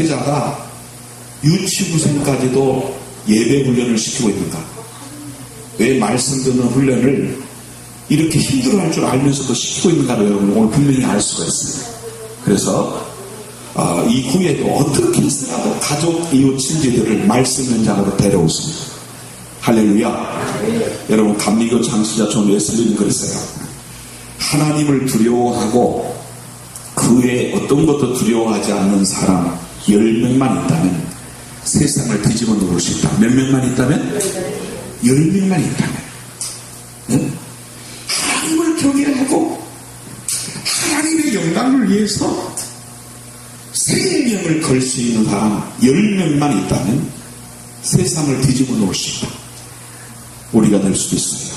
목회자가 유치부생까지도 예배 훈련을 시키고 있는가? 왜 말씀 듣는 훈련을 이렇게 힘들어할 줄 알면서도 시키고 있는가를 여러분 오늘 분명히 알 수가 있습니다. 그래서 이후에도 어떻게 해서라도 가족, 이웃, 친지들을 말씀 현장으로 데려오십니다. 할렐루야. 여러분 감리교 장시자 존 웨슬리는 그랬어요. 하나님을 두려워하고 그 외에 어떤 것도 두려워하지 않는 사람 10명만 있다면 세상을 뒤집어 놓을 수 있다. 몇 명만 있다면? 10명만 있다면. 응? 하나님을 경외하고 하나님의 영광을 위해서 생명을 걸 수 있는 사람 10명만 있다면 세상을 뒤집어 놓을 수 있다. 우리가 될 수도 있어요.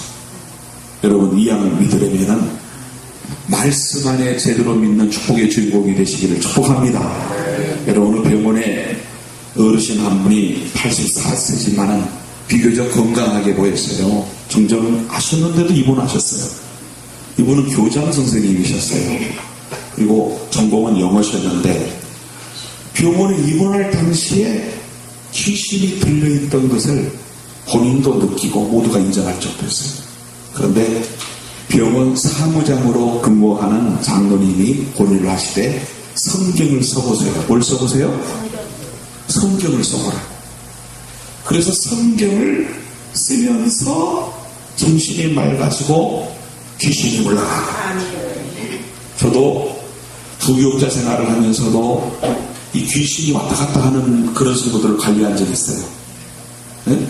여러분 이 양을 믿으려면 말씀 안에 제대로 믿는 축복의 주인공이 되시기를 축복합니다. 여러분 오늘 병원에 어르신 한 분이 84세지만은 비교적 건강하게 보였어요. 정정하셨는데도 입원하셨어요. 이분은 교장 선생님이셨어요. 그리고 전공은 영어셨는데 병원에 입원할 당시에 귀신이 들려있던 것을 본인도 느끼고 모두가 인정할 정도였어요. 그런데 병원 사무장으로 근무하는 장로님이 권유를 하시되 성경을 써보세요. 뭘 써보세요? 성경을 써보라. 그래서 성경을 쓰면서 정신이 맑아지고 귀신이 올라가. 저도 부교육자 생활을 하면서도 이 귀신이 왔다 갔다 하는 그런 친구들을 관리한 적이 있어요. 네?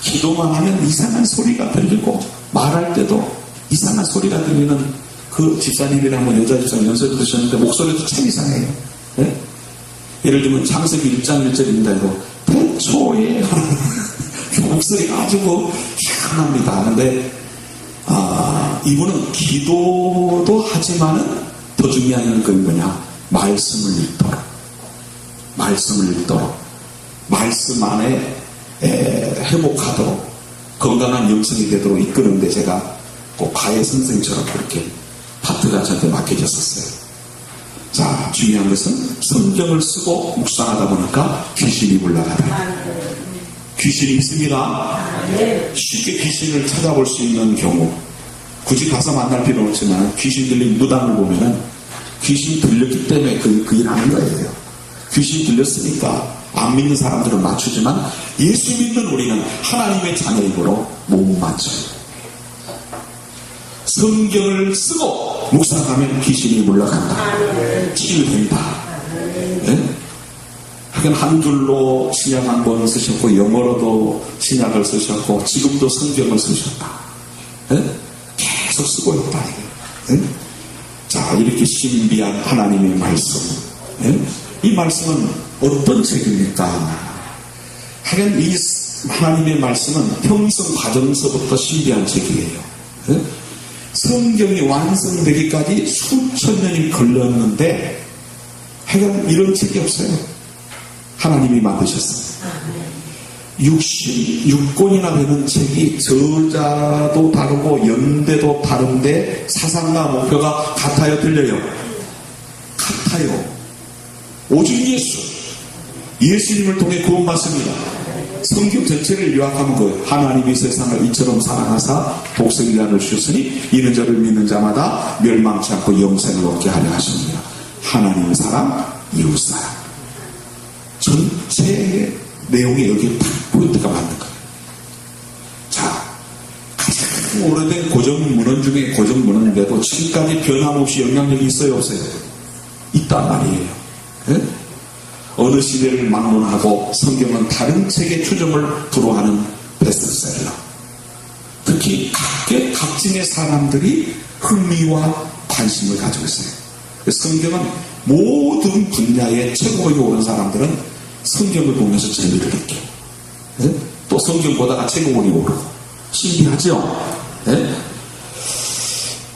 기도만 하면 이상한 소리가 들리고 말할 때도 이상한 소리가 들리는 그 집사님이랑 한번 여자 집사님 연설을 들으셨는데 목소리도 참 이상해요. 네? 예를 들면 창세기 1장 1절입니다. 이거 태초에 목소리가 아주 희한합니다. 근데 이분은 기도도 하지만은 더 중요한 건 뭐냐? 말씀을 읽도록 말씀 안에 회복하도록 건강한 영성이 되도록 이끄는데 제가 꼭 과외 선생님처럼 그렇게 파트가 저한테 맡겨졌었어요. 자, 중요한 것은 성경을 쓰고 묵상하다 보니까 귀신이 물러가다. 귀신이 있습니다. 쉽게 귀신을 찾아볼 수 있는 경우 굳이 가서 만날 필요는 없지만 귀신 들린 무당을 보면은 귀신이 들렸기 때문에 그 일 하는 거예요. 귀신이 들렸으니까 안 믿는 사람들은 맞추지만 예수 믿는 우리는 하나님의 자녀이므로 못 맞춰요. 성경을 쓰고 묵상하면 귀신이 물러간다. 치유된다. 네? 하긴 한글로 신약 한 번 쓰셨고 영어로도 신약을 쓰셨고 지금도 성경을 쓰셨다. 네? 계속 쓰고 있다. 네? 자, 이렇게 신비한 하나님의 말씀. 네? 이 말씀은 어떤 책입니까? 하긴 이 하나님의 말씀은 평생 과정서부터 신비한 책이에요. 네? 성경이 완성되기까지 수천 년이 걸렸는데 하여간 이런 책이 없어요. 하나님이 만드셨어요. 66권이나 되는 책이 저자도 다르고 연대도 다른데 사상과 목표가 같아요? 틀려요? 같아요. 오직 예수님을 통해 구원받습니다. 성경 전체를 요약하면 그 하나님이 세상을 이처럼 사랑하사 독생자를 주셨으니 이는 저를 믿는 자마다 멸망치 않고 영생을 얻게 하려 하십니다. 하나님의 사랑, 이웃 사랑. 전체의 내용이 여기에 딱 포인트가 맞는 거예요. 자, 가장 오래된 고전문헌 중에 고전문헌인데도 지금까지 변함없이 영향력이 있어요, 없어요? 있단 말이에요. 네? 어느 시대를 막론하고 성경은 다른 책의 추종을 불허하는 베스트셀러. 특히 각진의 사람들이 흥미와 관심을 가지고 있어요. 성경은 모든 분야의 최고에 오른 사람들은 성경을 보면서 재미를 느껴요. 네? 또 성경 보다가 최고원이 오르고 신기하죠? 네?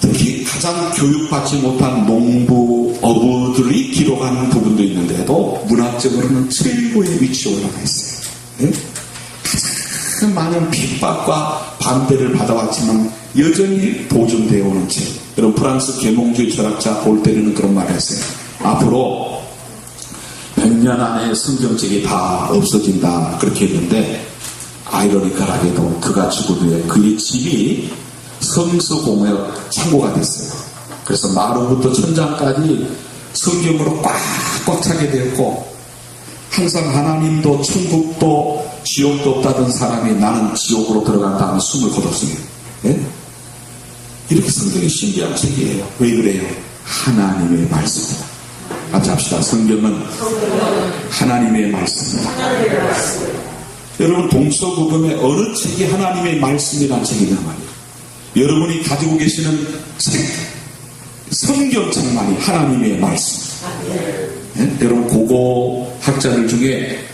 특히 가장 교육받지 못한 농부, 어부들이 기록한 부분도 있는데도 문학적으로는 최고의 위치에 올라가 있어요. 네? 가장 많은 핍박과 반대를 받아왔지만 여전히 보존되어 오는 책. 여러분 프랑스 계몽주의 철학자 볼테르는 그런 말을 했어요. 앞으로 100년 안에 성경책이 다 없어진다 그렇게 했는데 아이러니컬하게도 그가 죽은 후에 그의 집이 성서공회 창고가 됐어요. 그래서 마루부터 천장까지 성경으로 꽉꽉 차게 되었고 항상 하나님도 천국도 지옥도 없다던 사람이 나는 지옥으로 들어간 다음에 숨을 거뒀어요. 네? 이렇게 성경이 신비한 책이에요. 왜 그래요? 하나님의 말씀입니다. 같이 합시다. 성경은 하나님의 말씀입니다. 여러분 동서고금의 어느 책이 하나님의 말씀이라는 책이냐 말이에요. 여러분이 가지고 계시는 책 성경책만이 하나님의 말씀. 네? 여러분 고고 학자들 중에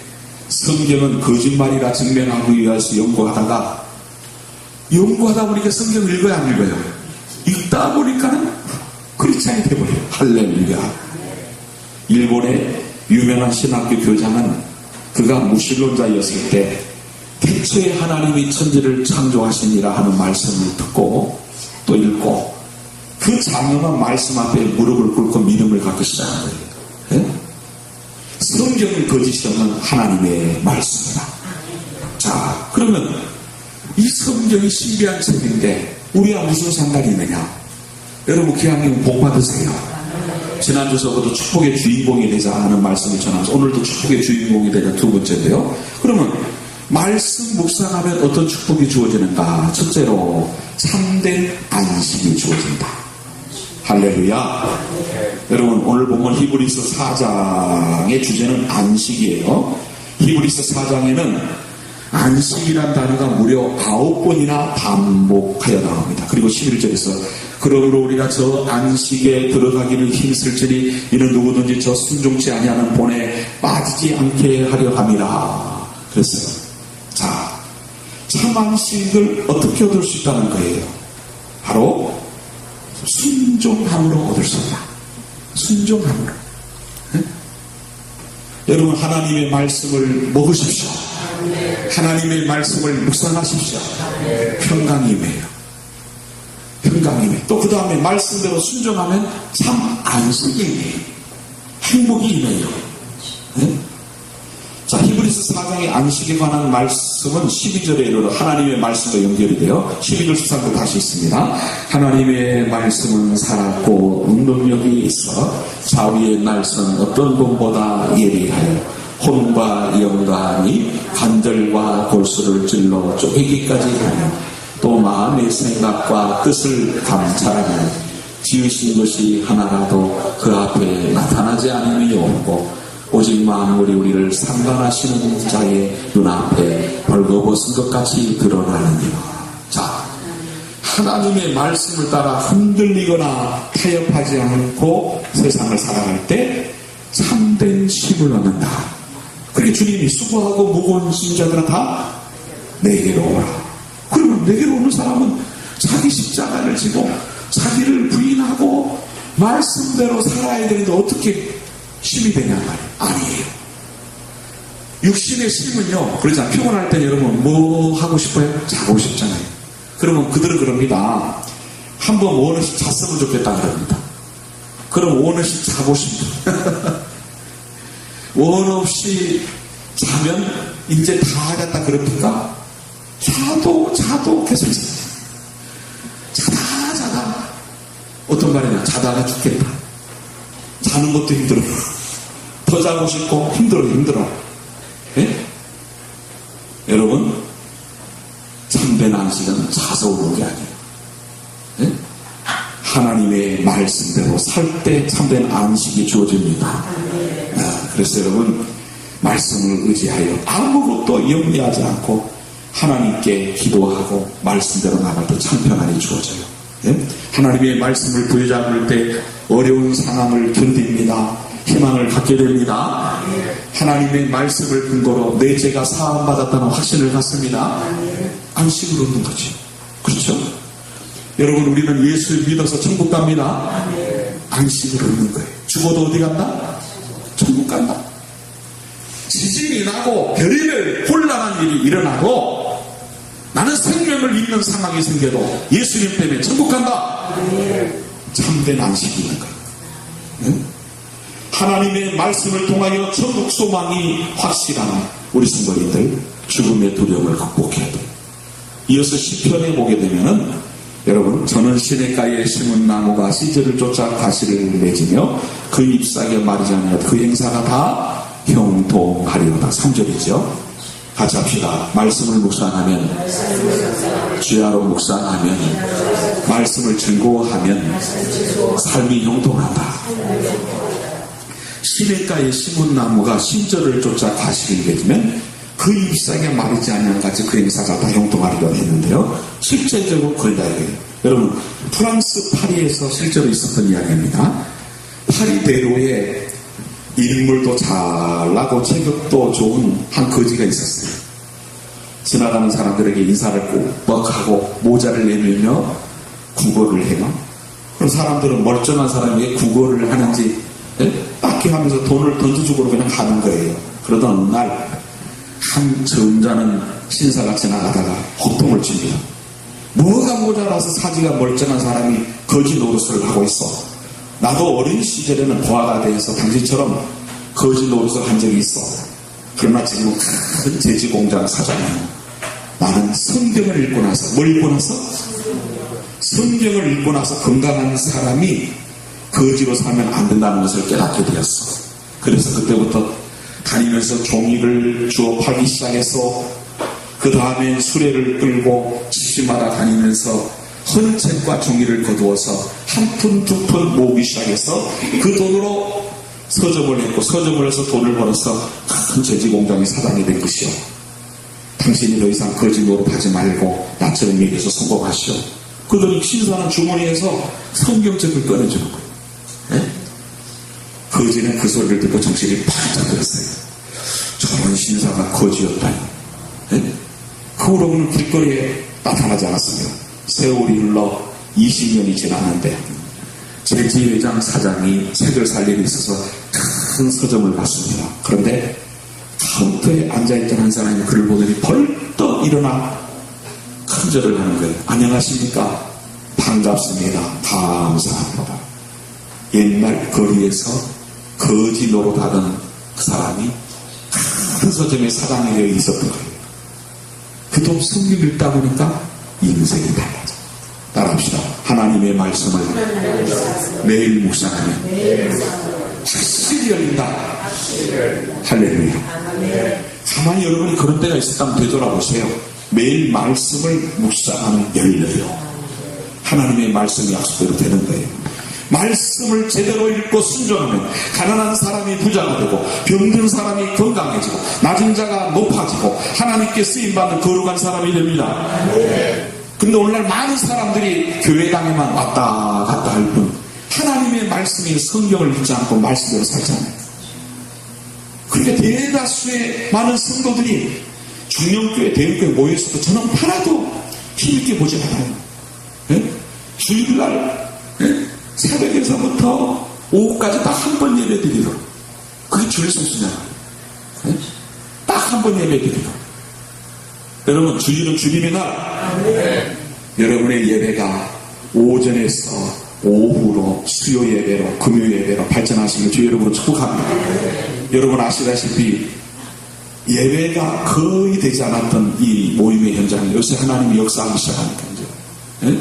성경은 거짓말이라 증명하기 위해서 연구하다 보니까 성경을 읽어야 안 읽어요. 읽다 보니까는 크리스찬이 돼버려요. 할렐루야. 일본의 유명한 신학교 교장은 그가 무신론자였을 때 태초에 하나님이 천지를 창조하시니라 하는 말씀을 듣고 또 읽고 그 장엄한 말씀 앞에 무릎을 꿇고 믿음을 갖기 시작한 거예요. 네? 성경은 거짓이 없는 하나님의 말씀이다. 자, 그러면 이 성경이 신비한 책인데 우리와 무슨 상관이 있느냐? 여러분 기왕이면 복 받으세요. 지난주서부터 축복의 주인공이 되자 하는 말씀을 전하면서 오늘도 축복의 주인공이 되자 두 번째인데요. 그러면 말씀 묵상하면 어떤 축복이 주어지는가? 첫째로 참된 안식이 주어진다. 할렐루야. 여러분 오늘 보면 히브리서 4장의 주제는 안식이에요. 히브리서 4장에는 안식이란 단어가 무려 9번이나 반복하여 나옵니다. 그리고 11절에서 그러므로 우리가 저 안식에 들어가기를 힘쓸지니 이는 누구든지 저 순종치 아니하는 본에 빠지지 않게 하려 함이라 그랬어요. 자, 참 안식을 어떻게 얻을 수 있다는 거예요? 바로 순종함으로 얻을 수 있다. 순종함으로. 네? 여러분 하나님의 말씀을 먹으십시오. 하나님의 말씀을 묵상하십시오. 평강이 임해요. 평강이 임해요. 또 그 다음에 말씀대로 순종하면 참 안식이 임해요. 행복이 임해요. 네? 자, 히브리서 4장의 안식에 관한 말씀은 12절에 이르러 하나님의 말씀과 연결이 돼요. 12절 13절 다시 있습니다. 하나님의 말씀은 살았고 능력이 있어 자위의 날선 어떤 분보다 예리하여 혼과 영광이 관절과 골수를 찔러 쪼개기까지 하며 또 마음의 생각과 뜻을 감찰하며 지으신 것이 하나라도 그 앞에 나타나지 않음이 없고 오직 만물이 우리를 상관하시는 자의 눈앞에 벌거벗은 것 같이 드러나느니라. 자, 하나님의 말씀을 따라 흔들리거나 타협하지 않고 세상을 살아갈 때 참된 쉼을 얻는다. 그렇게 주님이 수고하고 무거운 짐자들아 다 내게로 오라. 그러면 내게로 오는 사람은 자기 십자가를 지고 자기를 부인하고 말씀대로 살아야 되는데 어떻게 쉼이 되냐 말이에요. 아니에요. 육신의 쉼은요, 그러잖아요. 피곤할 때 여러분 뭐 하고 싶어요? 자고 싶잖아요. 그러면 그들은 그럽니다. 한번 원없이 잤으면 좋겠다 그럽니다. 그럼 원없이 자고 싶다. 원없이 자면 이제 다 잤다 그럽니까? 자도 계속 자다 어떤 말이냐? 자다가 죽겠다. 자는 것도 힘들어. 더 자고 싶고 힘들어. 예? 여러분 참된 안식은 자서 오는 게 아니에요. 예? 하나님의 말씀대로 살 때 참된 안식이 주어집니다. 그래서 여러분 말씀을 의지하여 아무것도 염려하지 않고 하나님께 기도하고 말씀대로 나갈 때 참 평안이 주어져요. 예? 하나님의 말씀을 부여잡을 때 어려운 상황을 견딥니다. 희망을 갖게 됩니다. 하나님의 말씀을 근거로 내 죄가 사함받았다는 확신을 갖습니다. 안식을 얻는 거지. 그렇죠? 여러분 우리는 예수를 믿어서 천국 갑니다. 안식을 얻는 거예요. 죽어도 어디 간다? 천국 간다. 지진이 나고 별의별 곤란한 일이 일어나고 나는 생명을 잃는 상황이 생겨도 예수님 때문에 천국 간다. 참된 안식이 있는 거예요. 응? 하나님의 말씀을 통하여 천국 소망이 확실한 우리 성도님들, 죽음의 두려움을 극복해야 돼요. 이어서 시편에 보게 되면은, 여러분, 저는 시냇가에 심은 나무가 씨들을 쫓아 가시를 맺으며 그 잎사귀에 마르지 않으며 그 행사가 다 형통하리로다. 3절이죠. 같이 합시다. 말씀을 묵상하면, 주야로 묵상하면, 말씀을 즐거워하면 삶이 형통한다. 시냇가에 심은 나무가 신절을 쫓아 가시를 맺으면 그 잎사귀에 마르지 않는 같이 그 행사가 다 형통하리라 했는데요. 실제적으로 그런다 이거예요. 여러분, 프랑스 파리에서 실제로 있었던 이야기입니다. 파리 대로에 인물도 잘나고 체격도 좋은 한 거지가 있었어요. 지나가는 사람들에게 인사를 꼭 하고 모자를 내밀며 구걸을 해요. 그럼 사람들은 멀쩡한 사람이 구걸을 하는지 딱히 하면서 돈을 던져주고 그냥 가는 거예요. 그러던 어느 날 한 점잖은 신사가 지나가다가 호통을 칩니다. 뭐가 모자라서 사지가 멀쩡한 사람이 거지 노릇을 하고 있어. 나도 어린 시절에는 보아가 돼서 당신처럼 거지 노릇을 한 적이 있어. 그러나 지금은 큰 제지 공장 사장이야. 나는 성경을 읽고 나서, 뭘 읽고 나서? 성경을 읽고 나서 건강한 사람이 거지로 살면 안 된다는 것을 깨닫게 되었어. 그래서 그때부터 다니면서 종이를 주워 팔기 시작해서 그 다음에 수레를 끌고 집집마다 다니면서 헌책과 종이를 거두어서 한 푼, 두 푼 모으기 시작해서 그 돈으로 서점을 했고 서점을 해서 돈을 벌어서 큰 제지공장의 사장이 된 것이요. 당신이 더 이상 거지 노릇하지 말고 나처럼 일해서 성공하시오. 그러더니 신사는 주머니에서 성경책을 꺼내주는 거예요. 네? 거지는 그 소리를 듣고 정신이 팍 들었어요. 저런 신사가 거지였다니. 네? 그 후로는 길거리에 나타나지 않았습니다. 세월이 흘러 20년이 지났는데 제지회장 사장이 책을 살 일이 있어서 큰 서점을 갔습니다. 그런데 카운터에 앉아있던 한 사람이 그를 보더니 벌떡 일어나 큰절을 하는 거예요. 안녕하십니까? 반갑습니다. 감사합니다. 옛날 거리에서 거지 노릇하던 그 사람이 큰 서점의 사장이 되어 있었던 거예요. 그도 성경 읽다 보니까 인생이 달라져. 따라합시다. 하나님의 말씀을 매일 묵상하면 확실히 열린다. 할렐루야. 가만히 여러분이 그런 때가 있었다면 되돌아보세요. 매일 말씀을 묵상하면 열려요. 하나님의 말씀이 약속대로 되는 거예요. 말씀을 제대로 읽고 순종하면 가난한 사람이 부자가 되고 병든 사람이 건강해지고 낮은 자가 높아지고 하나님께 쓰임받는 거룩한 사람이 됩니다. 근데 오늘날 많은 사람들이 교회당에만 왔다 갔다 할 뿐 하나님의 말씀인 성경을 읽지 않고 말씀대로 살잖아요. 그러니까 대다수의 많은 성도들이 중령교회, 대형교회 모여있어도 저는 하나도 힘있게 보지 않아요. 네? 주일날 네? 새벽에서부터 오후까지 딱 한 번 예배 드리고 그게 주일 성수냐. 네? 딱 한 번 예배 드리고 여러분 주일은 주님의 날. 네. 여러분의 예배가 오전에서 오후로 수요 예배로 금요 예배로 발전하시길 주 여러분을 축복합니다. 네. 여러분 아시다시피 예배가 거의 되지 않았던 이 모임의 현장에 요새 하나님이 역사하기 시작하니까 이제 네?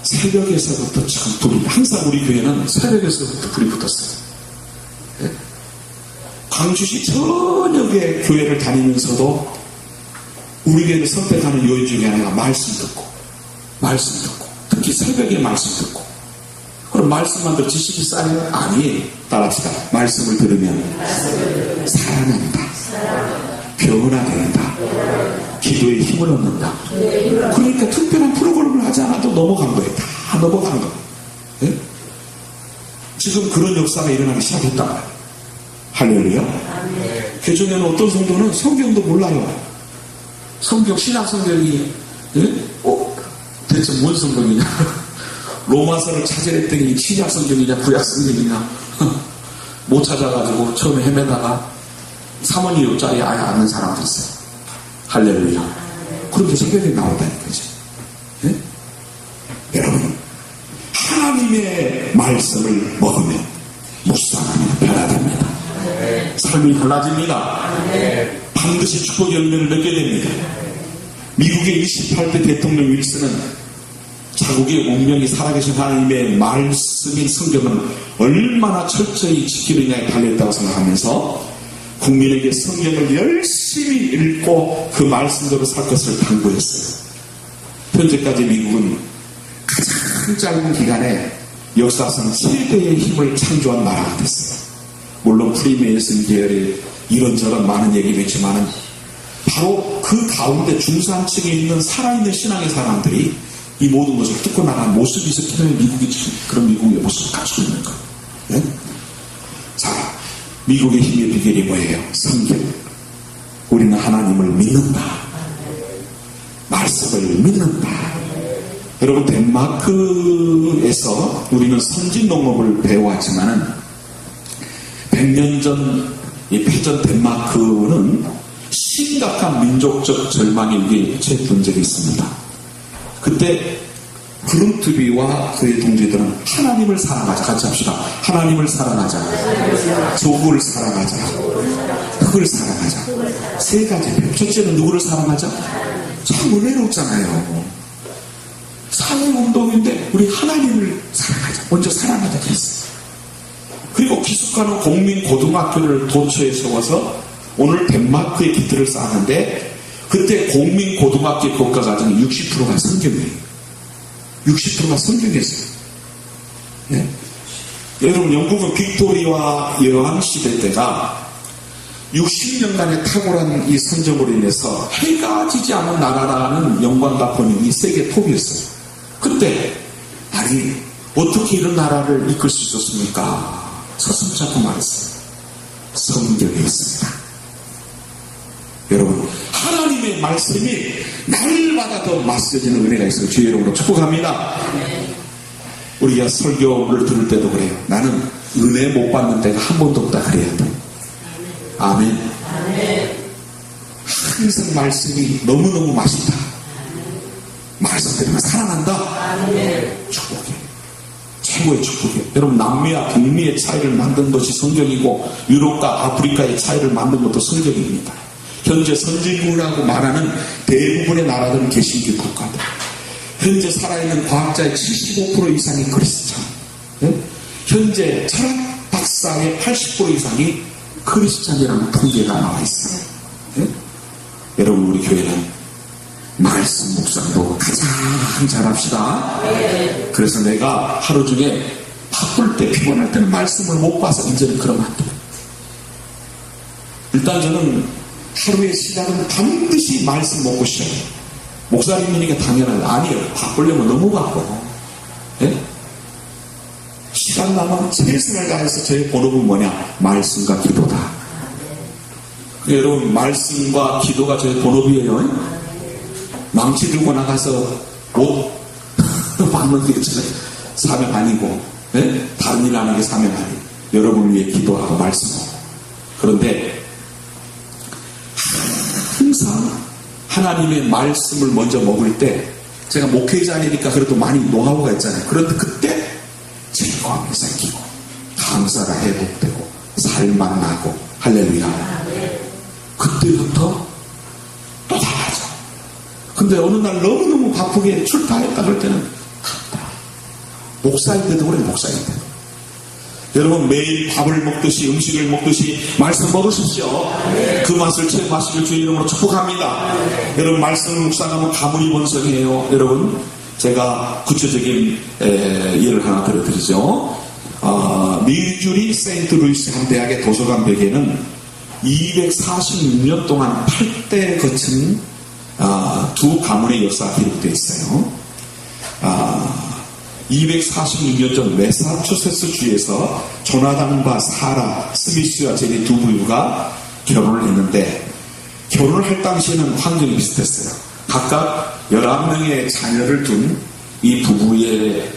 새벽에서부터 참 불이 항상 우리 교회는 새벽에서부터 불이 붙었어요. 네? 광주시 저녁에 교회를 다니면서도 우리 교회를 선택하는 요인 중에 하나가 말씀 듣고 특히 새벽에 말씀 듣고 그럼 말씀만 들어 지식이 쌓여요? 아니 따라합시다. 말씀을 들으면 살아난다. 변화된다. 기도에 힘을 얻는다. 그러니까 특별한 프로그램을 하지 않아도 넘어간 거예요. 다 넘어간 거예요. 네? 지금 그런 역사가 일어나기 시작했단 말이에요. 할렐루야. 교중에는 어떤 성도는 성경도 몰라요. 성경, 신약 성경이 네? 대체 뭔 성경이냐? 로마서를 찾아냈더니 신약 성경이냐 구약 성경이냐 못 찾아가지고 처음에 헤매다가 사모니요짜리 아예 아는 사람도 있어요. 할렐루야. 그렇게 성경에 나온다는 거죠. 네? 여러분 하나님의 말씀을 먹으면 묵상하면 변화됩니다. 삶이 달라집니다. 반드시 축복 열매를 맺게 됩니다. 미국의 28대 대통령 윌슨은 자국의 운명이 살아계신 하나님의 말씀인 성경을 얼마나 철저히 지키느냐에 달려있다고 생각하면서 국민에게 성경을 열심히 읽고 그 말씀대로 살 것을 당부했어요. 현재까지 미국은 가장 짧은 기간에 역사상 최대의 힘을 창조한 나라가 됐어요. 물론 프리메이슨 계열의 이런저런 많은 얘기도 있지만 바로 그 가운데 중산층에 있는 살아있는 신앙의 사람들이 이 모든 것을 뚫고 나간 모습이 있었기 때문에 미국이 지금 그런 미국의 모습을 가지고 있는 거예요. 네? 자, 미국의 힘의 비결이 뭐예요? 성경. 우리는 하나님을 믿는다. 말씀을 믿는다. 여러분, 덴마크에서 우리는 선진 농업을 배워왔지만은 100년 전 이 패전 덴마크는 심각한 민족적 절망에 위기에 처했던 적이 있습니다. 그때 그룬트비와 그의 동지들은 하나님을 사랑하자. 같이 합시다. 하나님을 사랑하자. 조국을 사랑하자. 흙을 사랑하자. 세 가지. 첫째는 누구를 사랑하자? 참 은혜롭잖아요. 사회운동인데 우리 하나님을 사랑하자. 먼저 사랑하자 했어요. 그리고 기숙하는 공민고등학교를 도처에 세워서 오늘 덴마크의 기틀을 쌓았는데 그때 공민고등학교 교과과정이 60%가 성경이에요. 60%가 성경이었어요. 네? 여러분, 영국은 빅토리와 여왕 시대 때가 60년간의 탁월한 이 선정으로 인해서 해가 지지 않은 나라라는 영광과 번영이 세계 톱이었어요. 그때 아니 어떻게 이런 나라를 이끌 수 있었습니까? 서슴잡고 말했어요. 성경에 있습니다. 여러분, 하나님의 말씀이 날마다 더 맞서지는 은혜가 있어요. 주의 이름으로 축복합니다. 우리가 설교를 들을 때도 그래요. 나는 은혜 못 받는 데가 한 번도 없다 그래야 돼. 아멘. 항상 말씀이 너무너무 맛있다. 말씀 들으면 살아난다. 축복해. 최고의 축복이에요. 여러분, 남미와 북미의 차이를 만든 것이 성경이고 유럽과 아프리카의 차이를 만든 것도 성경입니다. 현재 선진국이라고 말하는 대부분의 나라들은 개신교 국가들. 현재 살아있는 과학자의 75% 이상이 크리스찬. 네? 현재 철학 박사의 80% 이상이 크리스찬이라는 통계가 나와 있어요. 네? 여러분, 우리 교회는 말씀 묵상도 가장 잘합시다. 그래서 내가 하루 중에 바쁠 때 피곤할 때는 말씀을 못 봐서 이제는 그러면 안 돼요. 일단 저는 하루의 시작은 반드시 말씀 먹고 시작해요. 목사님이니까 당연하죠. 아니에요. 바꾸려면 너무 바빠요. 네? 시간 남으면 최선을 다해서 저의 본업은 뭐냐? 말씀과 기도다. 여러분, 말씀과 기도가 저의 본업이에요. 망치 들고 나가서 옷 막는 게 사명 아니고, 네? 다른 일 하는 게 사명 아니고, 여러분을 위해 기도하고 말씀하고. 그런데 항상 하나님의 말씀을 먼저 먹을 때, 제가 목회자이니까 그래도 많이 노하우가 있잖아요. 그런데 그때 즐거움이 생기고 감사가 회복되고 살만 나고 할렐루야. 그때부터 또 달라져. 근데 어느 날 너무너무 바쁘게 출타했다 그럴 때는 갔다. 목사인데도 그래. 목사인데도 여러분, 매일 밥을 먹듯이 음식을 먹듯이 말씀 먹으십시오. 그 맛을 체험하시길 주의 이름으로 축복합니다. 여러분, 말씀을 묵상하면 가문이 번성이에요. 여러분, 제가 구체적인 예를 하나 들어드리죠. 미주리 세인트루이스 한 대학의 도서관 벽에는 246년 동안 8대에 거친 두 가문의 역사가 기록되어 있어요. 246년 전 매사추세츠주에서 조나단과 사라 스미스와 제리 두 부부가 결혼을 했는데, 결혼을 할 당시에는 환경이 비슷했어요. 각각 11명의 자녀를 둔 이 부부의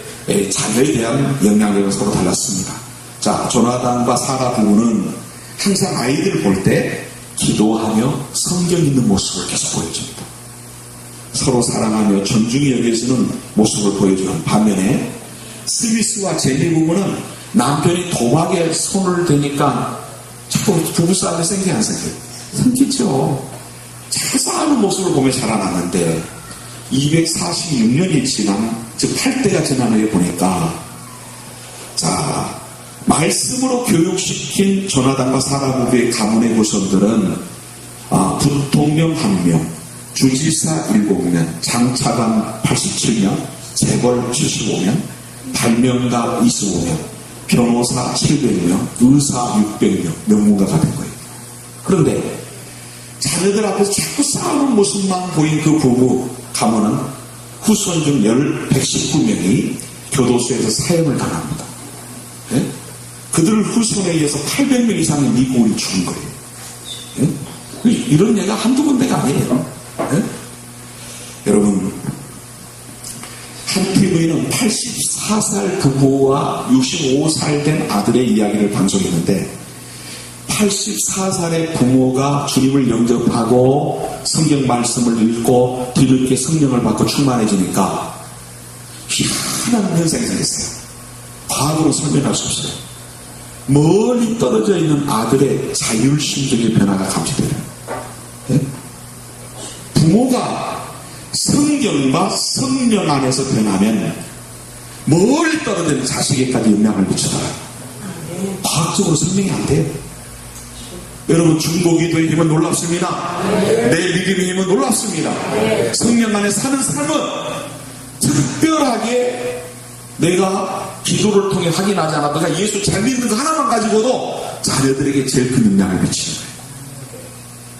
자녀에 대한 영향력은 서로 달랐습니다. 자, 조나단과 사라 부부는 항상 아이들을 볼 때 기도하며 성경 있는 모습을 계속 보여줍니다. 서로 사랑하며 존중히 여겨지는 모습을 보여주는 반면에 스미스와 제니 부부는 남편이 도박에 손을 대니까 자꾸 부부싸움이 생기 안 생겨요? 생기죠. 자꾸 싸우는 모습을 보며 자라났는데 246년이 지난, 즉 8대가 지난 후에 보니까, 자, 말씀으로 교육시킨 조나단과 사라 부부의 가문의 후손들은 부통령 1명, 주지사 7명, 장차관 87명, 재벌 75명, 발명가 25명, 변호사 700명, 의사 600명, 명문가가 된 거예요. 그런데 자녀들 앞에서 자꾸 싸우는 모습만 보인 그 부부 가문은 후손 중 119명이 교도소에서 사형을 당합니다. 예? 그들 후손에 의해서 800명 이상의 미국인이 죽은 거예요. 예? 이런 예가 한두 군데가 아니에요. 예? 여러분, 한 TV는 84살 부부와 65살 된 아들의 이야기를 방송했는데 84살의 부모가 주님을 영접하고 성경 말씀을 읽고 뒤늦게 성령을 받고 충만해지니까 희한한 현상이 생겼어요. 과거로 설명할 수 없어요. 멀리 떨어져 있는 아들의 자율심적인 변화가 감지돼요. 네? 부모가 성경과 성령 안에서 변하면 멀리 떨어져 있는 자식에까지 영향을 미치더라고요. 과학적으로 설명이 안 돼요. 여러분, 중보기도의 힘은 놀랍습니다. 내 믿음의 힘은 놀랍습니다. 성령 안에 사는 삶은 특별하게 내가 기도를 통해 확인하지 않아도 내가 예수 잘 믿는 거 하나만 가지고도 자녀들에게 제일 큰 영향을 미치는 거예요.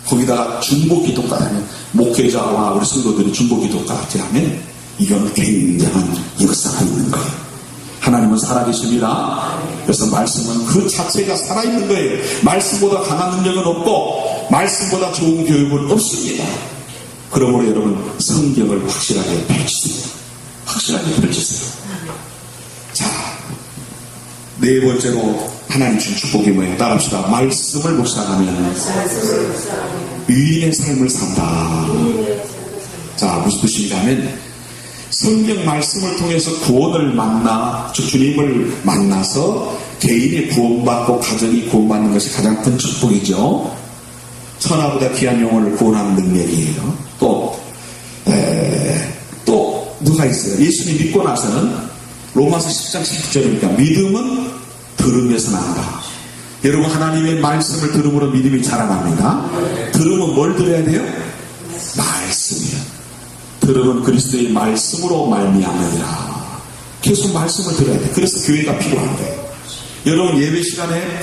거기다가 중보기도까지 하면, 목회자와 우리 성도들이 중보기도까지 하면 이건 굉장한 역사가 있는 거예요. 하나님은 살아계십니다. 그래서 말씀은 그 자체가 살아있는 거예요. 말씀보다 강한 능력은 없고 말씀보다 좋은 교육은 없습니다. 그러므로 여러분, 성경을 확실하게 펼치세요. 확실하게 펼치세요. 자, 네 번째로 하나님 준 축복이 뭐예요? 따라합시다. 말씀을 묵상하면 의인의 삶을 산다. 자, 무슨 뜻인가 하면 성경 말씀을 통해서 구원을 만나, 주님을 만나서 개인이 구원받고 가정이 구원받는 것이 가장 큰 축복이죠. 천하보다 귀한 영혼을 구원하는 능력이에요. 또 누가 있어요? 예수님 믿고 나서는 로마서 10장 19절이니까 믿음은 들음에서 난다. 여러분, 하나님의 말씀을 들음으로 믿음이 자라납니다. 들으면 뭘 들어야 돼요? 말씀이요. 들으면 그리스도의 말씀으로 말미암으리라. 계속 말씀을 들어야 돼. 그래서 교회가 필요한 거예요. 여러분, 예배 시간에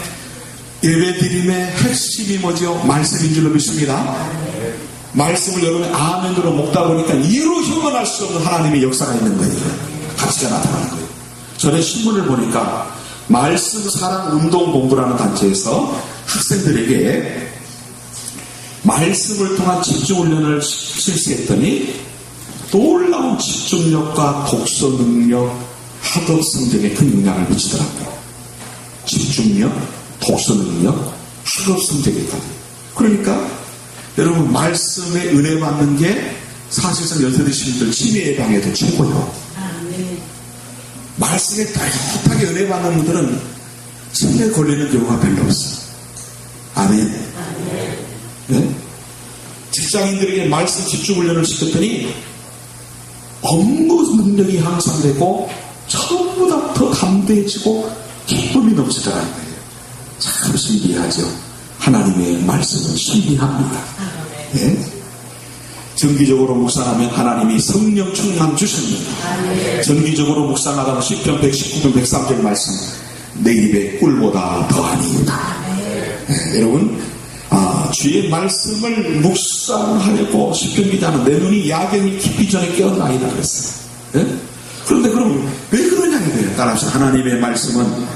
예배 드림의 핵심이 뭐죠? 말씀인 줄로 믿습니다. 말씀을 여러분이 아멘으로 먹다 보니까 이로 형언할 수 없는 하나님의 역사가 있는 거예요. 가치가 나타나는 거예요. 전에 신문을 보니까 말씀 사랑 운동 본부라는 단체에서 학생들에게 말씀을 통한 집중 훈련을 실시했더니 놀라운 집중력과 독서 능력, 학업 성적에 큰 영향을 미치더라고요. 집중력, 독서 능력, 학업 성적에까지. 그러니까 여러분, 말씀에 은혜 받는 게 사실상 연세드신 치매 예방에도 최고예요. 말씀에 따뜻하게 은혜 받는 분들은 치매에 걸리는 경우가 별로 없어요. 아멘. 네? 직장인들에게 말씀 집중 훈련을 시켰더니 업무 능력이 향상되고 처음보다 더 담대해지고 기쁨이 넘치더라는 거예요. 참 신기하죠. 하나님의 말씀은 신비합니다. 네? 정기적으로 묵상하면 하나님이 성령 충만 주십니다. 정기적으로 묵상하다가 시편 119편 103절 말씀, 내 입에 꿀보다 더하니이다. 네, 여러분, 주의 말씀을 묵상하려고 시편 기자는 내 눈이 야경이 깊기 전에 깨어나이다 그랬어요. 네? 그런데 그럼 왜 그러냐는 거예요. 따라서 하나님의 말씀은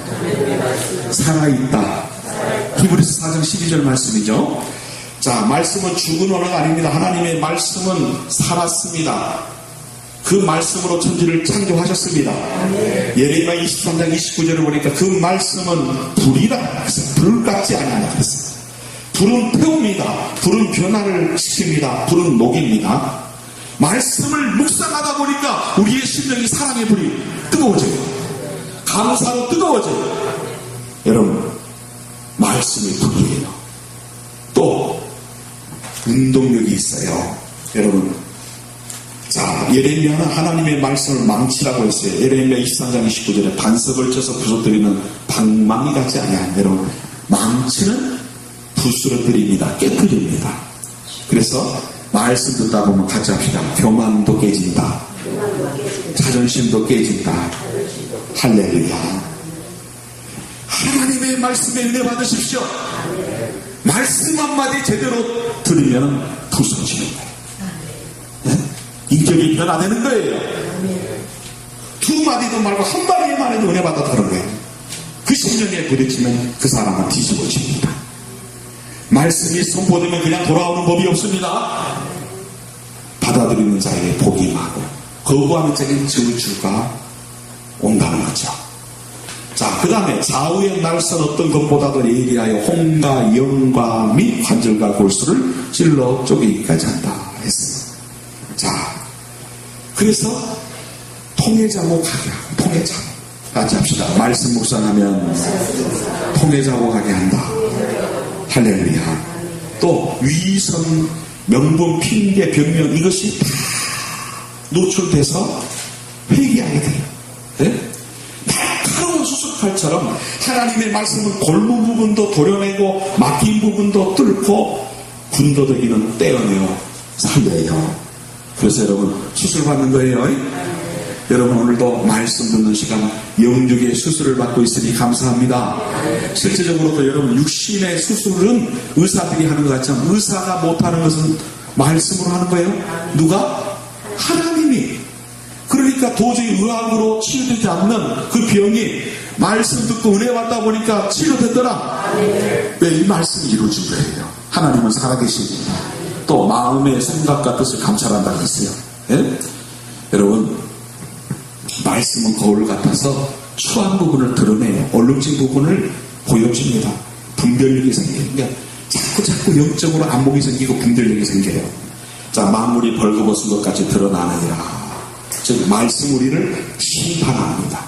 살아있다. 히브리서 4장 12절 말씀이죠. 자, 말씀은 죽은 언어가 아닙니다. 하나님의 말씀은 살았습니다. 그 말씀으로 천지를 창조하셨습니다. 예레미야 23장 29절을 보니까 그 말씀은 불이라 그랬어요. 불 같지 않냐 그랬어요. 불은 태웁니다. 불은 변화를 시킵니다. 불은 녹입니다. 말씀을 묵상하다 보니까 우리의 심령이 사랑의 불이 뜨거워져요. 감사로 뜨거워져요. 여러분, 말씀이 불이에요. 또 운동력이 있어요. 여러분, 자, 예레미야는 하나님의 말씀을 망치라고 했어요. 예레미야 23장 29절에 반석을 쳐서 부서뜨리는 방망이 같지 아니하냐. 여러분, 망치는 부스러뜨립니다. 깨뜨립니다. 그래서 말씀 듣다 보면 같이 합시다. 교만도 깨진다. 자존심도 깨진다. 할렐루야. 하나님의 말씀에 은혜 받으십시오. 말씀 한마디 제대로 들으면 부서지는 거예요. 네? 인격이 변화되는 거예요. 두 마디도 말고 한 마디만 해도 은혜 받아 그런 거예요. 그 심령에 부딪히면 그 사람은 뒤집어집니다. 말씀이 선포되면 그냥 돌아오는 법이 없습니다. 받아들이는 자에게 복이 임하고 거부하는 자에게 저주가 온다는 거죠. 자, 그 다음에 좌우의 날선 어떤 것보다도 예리하여 홍과 영과 및 관절과 골수를 찔러 쪼개기까지 한다 했어요. 자, 그래서 통해자복하게 하고 통해자복 같이 합시다. 말씀 묵상하면 통해자복하게 한다. 할렐루야. 또 위선, 명분, 핑계, 변명 이것이 다 노출돼서 회개하게 돼요. 네? 날카로운 수술칼처럼 하나님의 말씀은 골문 부분도 도려내고 막힌 부분도 뚫고 군더더기는 떼어내어 살려요. 그래서 여러분 수술 받는 거예요. 여러분 오늘도 말씀 듣는 시간 영육의 수술을 받고 있으니 감사합니다. 실제적으로도 여러분 육신의 수술은 의사들이 하는 것 같지만 의사가 못하는 것은 말씀으로 하는 거예요. 누가? 하나님이. 그러니까 도저히 의학으로 치유되지 않는 그 병이 말씀 듣고 은혜 받다 보니까 치료됐더라. 왜? 이 말씀이 이루어진 거예요. 하나님은 살아계시니 또 마음의 생각과 뜻을 감찰한다고 했어요. 예? 여러분 말씀은 거울 같아서 추한 부분을 드러내요. 얼룩진 부분을 보여줍니다. 분별력이 생겨요. 그러니까 자꾸 영적으로 안목이 생기고 분별력이 생겨요. 자, 만물이 벌거벗은 것까지 드러나느니라. 즉 말씀 우리를 심판합니다.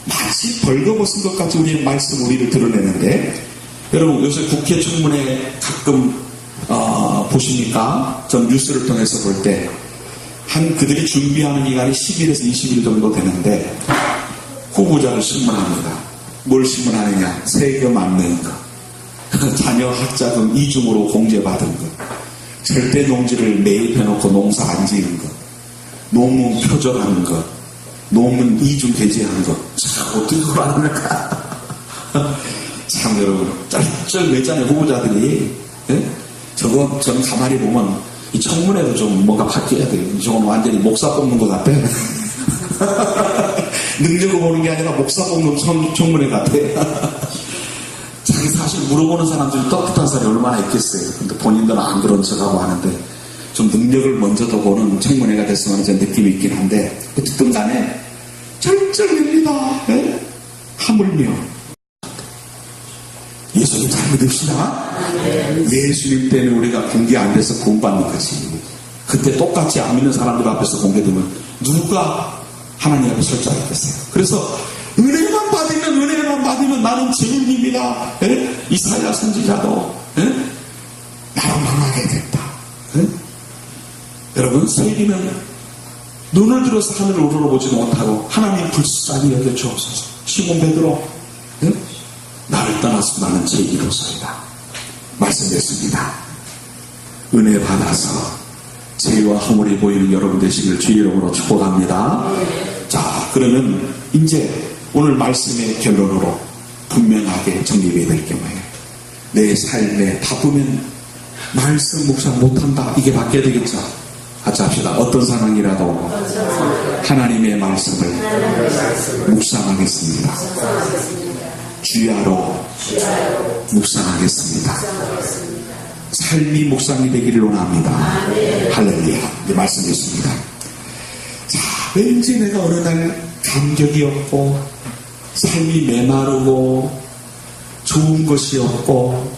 마치 벌거벗은 것까지 우리의 말씀 우리를 드러내는데 여러분 요새 국회 청문회 가끔 보시니까 전 뉴스를 통해서 볼 때 그들이 준비하는 기간이 10일에서 20일 정도 되는데 후보자를 신문합니다. 뭘 신문하느냐? 세금 안 내는 거, 자녀 학자금 이중으로 공제받은 거, 절대 농지를 매입해놓고 농사 안 지는 거, 논문 표절하는 것, 논문 이중 게재하는 것. 참 어떻게 그걸 안 합니까? 참 여러분 쩔쩔매잖아요 후보자들이. 예? 저거 전 가만히 보면 이 청문회도 좀 뭔가 바뀌어야 돼요. 저건 완전히 목사 뽑는 것 같아. 능력을 보는 게 아니라 목사 뽑는 청문회 같아. 자기 사실 물어보는 사람들이 떳떳한 사람이 얼마나 있겠어요. 근데 본인들은 안 그런 척하고 하는데 좀 능력을 먼저 더 보는 청문회가 됐으면 하는 느낌이 있긴 한데 어쨌든 간에 쩔쩔맵니다. 네? 하물며 예수님 잘 믿읍시다. 예수님 때문에 우리가 공개 안 돼서 구원받는 거지. 그때 똑같이 안 믿는 사람들 앞에서 공개되면 누가 하나님 앞에 설 줄 알겠어요. 그래서 은혜만 받으면 나는 증인입니다. 예? 이사야 선지자도 예? 나로 망하게 됐다. 예? 여러분 세리는 눈을 들어서 하늘을 우러러보지도 못하고 하나님 불쌍히 여겨 주옵소서. 시몬 베드로 예? 나를 떠나서 나는 죄인으로서이다. 말씀드렸습니다. 은혜 받아서 죄와 허물이 보이는 여러분 되시길 주의 이름으로 축복합니다. 자, 그러면 이제 오늘 말씀의 결론으로 분명하게 정립해야 될 게 뭐예요? 내 삶에 바쁘면 말씀 묵상 못한다. 이게 바뀌어야 되겠죠? 같이 합시다. 어떤 상황이라도 하나님의 말씀을 묵상하겠습니다. 주야로 묵상하겠습니다. 삶이 묵상이 되기를 원합니다. 할렐루야. 이제 말씀드렸습니다. 자, 왠지 내가 어느 날 감격이 없고 삶이 메마르고 좋은 것이 없고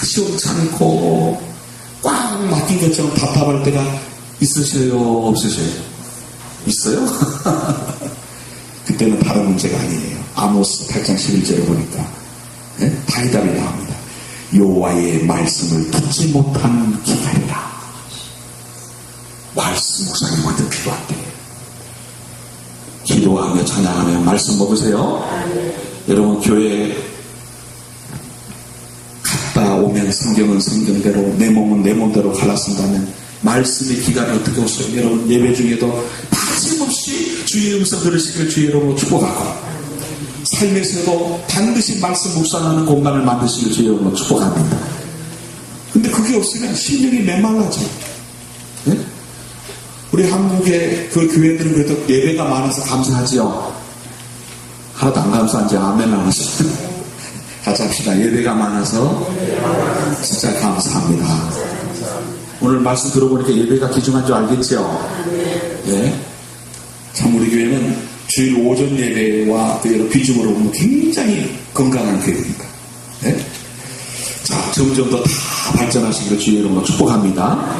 시원찮고 꽉 막힌 것처럼 답답할 때가 있으셔요? 없으셔요? 있어요? 그때는 다른 문제가 아니에요. 아모스 8장 11절에 보니까 다이답이 나옵니다. 여호와의 말씀을 듣지 못한 기다리라. 말씀 목사님 먼저 필요한데, 기도하며 찬양하며 말씀 먹으세요. 여러분 교회 갔다 오면 성경은 성경대로, 내 몸은 내 몸대로 갈랐습니다면 말씀의 기간이 어떻게 오세요? 여러분 예배 중에도 빠짐없이 주의 음성 들으시길 주의 이름으로 축복하고, 삶에서도 반드시 말씀 묵상하는 공간을 만드시길 주의 이름으로 축복합니다. 근데 그게 없으면 심령이 메말라져. 네? 우리 한국의 그 교회들은 그래도 예배가 많아서 감사하지요. 하나도 안 감사한지 아멘 안 하시죠? 같이 합시다. 예배가 많아서 진짜 감사합니다. 오늘 말씀 들어보니까 예배가 귀중한 줄 알겠죠? 예. 참 우리 교회는 주일 오전 예배와 비중으로 보면 굉장히 건강한 교회입니다. 예? 자, 점점 더 다 발전하시기를 주의 이름으로 축복합니다.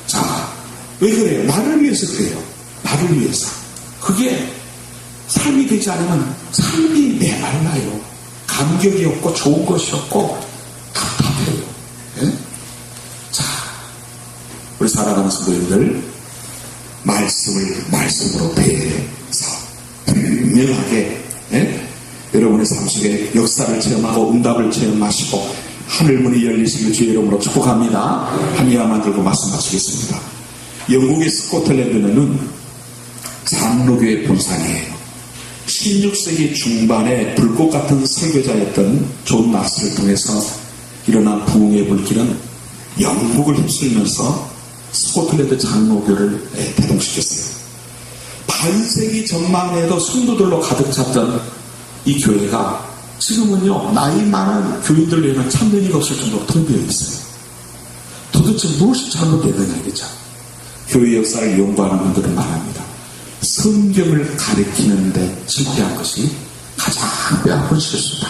자, 왜 그래요? 나를 위해서 그래요. 나를 위해서. 그게 삶이 되지 않으면 삶이 메말라요. 감격이 없고 좋은 것이 없고 답답해요. 예? 자, 우리 살아가는 성도님들 말씀으로 대해서 분명하게 여러분의 삶 속에 역사를 체험하고 응답을 체험하시고 하늘문이 열리시길 주의 이름으로 축복합니다. 한 이야만 들고 말씀 마치겠습니다. 영국의 스코틀랜드는 장로교의 본산이에요. 16세기 중반에 불꽃 같은 설교자였던 존 나스를 통해서 일어난 부흥의 불길은 영국을 휩쓸면서 스코틀랜드 장로교를 대동시켰어요. 반세기 전만 해도 성도들로 가득 찼던 이 교회가 지금은요, 나이 많은 교인들 외에는 참된 이가 없을 정도로 텅 비어 있어요. 도대체 무엇이 잘못되느냐 이거죠. 교회 역사를 연구하는 분들은 말합니다. 성경을 가르치는데 실패한 것이 가장 뼈아픈 실수다.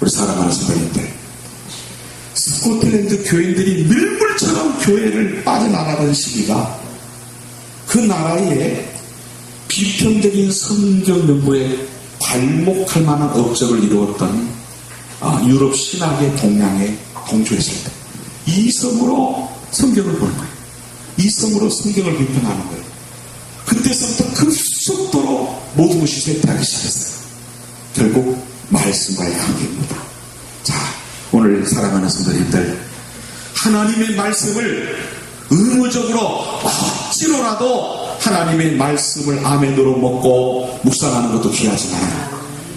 우리 사랑하는 선배님들, 스코틀랜드 교인들이 밀물처럼 교회를 빠져나가던 시기가 그 나라의 비평적인 성경 연구에 괄목할 만한 업적을 이루었던 유럽 신학의 동양에 동조했을 때 이성으로 성경을 보는 거예요. 이성으로 성경을 비평하는 거예요. 그때서부터 급속도로 모든 것이 쇠퇴하기 시작했어요. 결국 말씀과의 관계입니다. 자, 오늘 사랑하는 성도님들, 하나님의 말씀을 의무적으로 억지로라도 하나님의 말씀을 아멘으로 먹고 묵상하는 것도 귀하지만,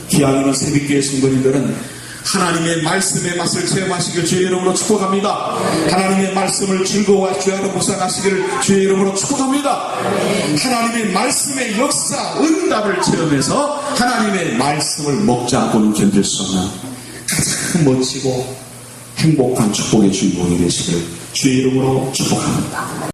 귀하는 새벽교회 성도님들은 하나님의 말씀의 맛을 체험하시길 주의 이름으로 축복합니다. 하나님의 말씀을 즐거워하시고 주야로 묵상하시기를 주의 이름으로 축복합니다. 하나님의 말씀의 역사, 응답을 체험해서 하나님의 말씀을 먹지 않고는 견딜 수 없는 가장 멋지고 행복한 축복의 주인공이 되시기를 주의 이름으로 축복합니다.